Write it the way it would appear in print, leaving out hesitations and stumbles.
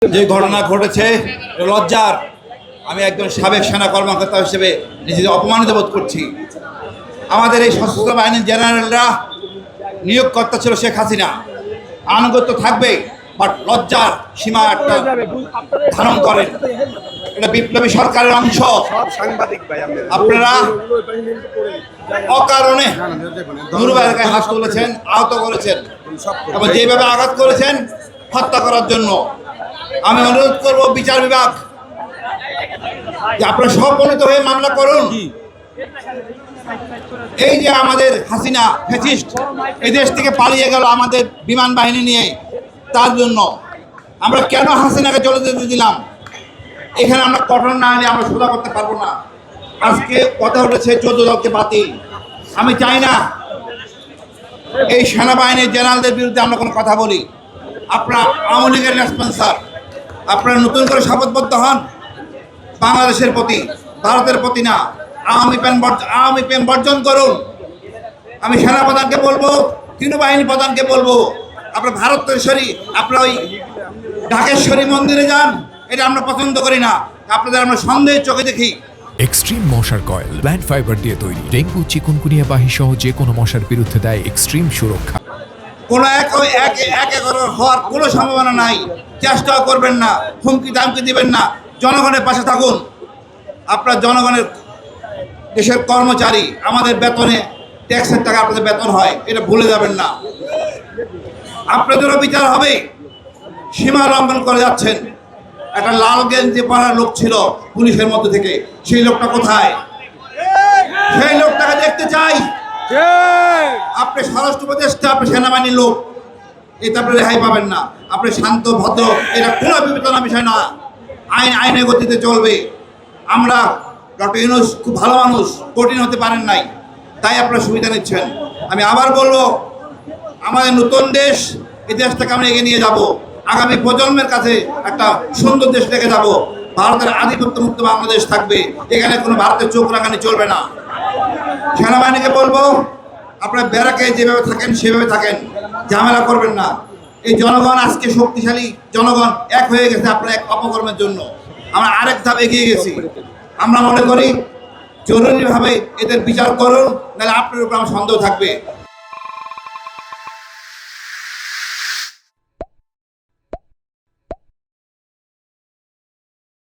যে ঘটনা ঘটেছে লজ্জার। আমি একজন সাবেক সেনা কর্মকর্তা হিসেবে নিজেকে অপমানিত বোধ করছি। আমাদের এই সশস্ত্র বাহিনীর জেনারেলরা নিয়োগকর্তা ছিল শেখ হাসিনা, আনুগত্য থাকবে, বাট লজ্জার সীমা একটা ধারণ করেন। এটা বিপ্লবী সরকারের অংশ। আপনারা অকারণে নুরুবাইয়ের গায়ে হাত তুলেছেন, আহত করেছেন এবং যেভাবে আঘাত করেছেন হত্যা করার জন্য। আমি অনুরোধ করব বিচার বিভাগ যে আপনারা সমন্বিত হয়ে মামলা করুন। এই যে আমাদের হাসিনা ফ্যাসিস্ট এই দেশ থেকে পালিয়ে গেল আমাদের বিমান বাহিনী নিয়ে, তার জন্য আমরা কেন হাসিনাকে চলে যেতে দিলাম? এখানে আমরা কঠোর না হলে আমরা সোজা করতে পারবো না। আজকে কথা উঠেছে 14 দলকে বাতিল। আমি চাই না এই সেনাবাহিনীর জেনারেলদের বিরুদ্ধে আমরা কোনো কথা বলি। আপনারা আওয়ামী লীগের স্পন্সর, আপনারা নতুন করে শপথবদ্ধ হন বাংলাদেশের প্রতি, ভারতের প্রতি না। আওয়ামী প্রেম বর্জন করুন। আমি সেনাপ্রধানকে বলবো, তৃণবাহিনী প্রধানকে বলবো, আপনার ভারতেশ্বরী, আপনার ওই ঢাকেশ্বরী মন্দিরে যান। এটা আমরা পছন্দ করি না। আপনাদের আমরা সন্দেহের চোখে দেখি। এক্সট্রিম মশার কয়েল প্ল্যান্ট ফাইবার দিয়ে তৈরি, ডেঙ্গু চিকুনগুনিয়া বাহি সহ যে কোনো মশার বিরুদ্ধে দেয় এক্সট্রিম সুরক্ষা। কোনো এক হওয়ার কোনো সম্ভাবনা নাই। চেষ্টাও করবেন না, হুমকি দামকি দিবেন না। জনগণের পাশে থাকুন। আপনার জনগণের দেশের কর্মচারী, আমাদের বেতনে ট্যাক্সের টাকা আপনাদের বেতন হয়, এটা ভুলে যাবেন না। আপনাদেরও বিচার হবে। সীমা লঙ্ঘন করে যাচ্ছেন। একটা লাল গেঞ্জি পরার লোক ছিল পুলিশের মধ্যে থেকে, সেই লোকটা কোথায়? সেই লোকটাকে দেখতে চাই। আপনি স্বরাষ্ট্র উপদেষ্টা, আপনি সেনাবাহিনীর লোক, এটা আপনি রেহাই পাবেন না। আপনি শান্ত ভদ্র, এটা কোনো বিবেচনা বিষয় না। আইনের গতিতে চলবে। আমরা ডক্টর ইউনূস খুব ভালো মানুষ, কঠিন হতে পারেন নাই, তাই আপনারা সুবিধা নিচ্ছেন। আমি আবার বলবো, আমাদের নতুন দেশ, এই দেশটাকে আমরা এগিয়ে নিয়ে যাব। আগামী প্রজন্মের কাছে একটা সুন্দর দেশ রেখে যাব। ভারতের আধিপত্য মুক্ত বাংলাদেশ থাকবে। এখানে কোনো ভারতের চোখ রাখানি চলবে না। সেনাবাহিনীকে বলবো, আপনারা ব্যারাকে যেভাবে থাকেন সেভাবে থাকেন, ঝামেলা করবেন না। এই জনগণ আজকে শক্তিশালী, জনগণ এক হয়ে গেছে আপনার এক অপকর্মের জন্য। আমরা আরেক ধাপ এগিয়ে গেছি। আমরা মনে করি জরুরিভাবে এদের বিচার করুন, নাহলে আপনার উপর আমার সন্দেহ থাকবে।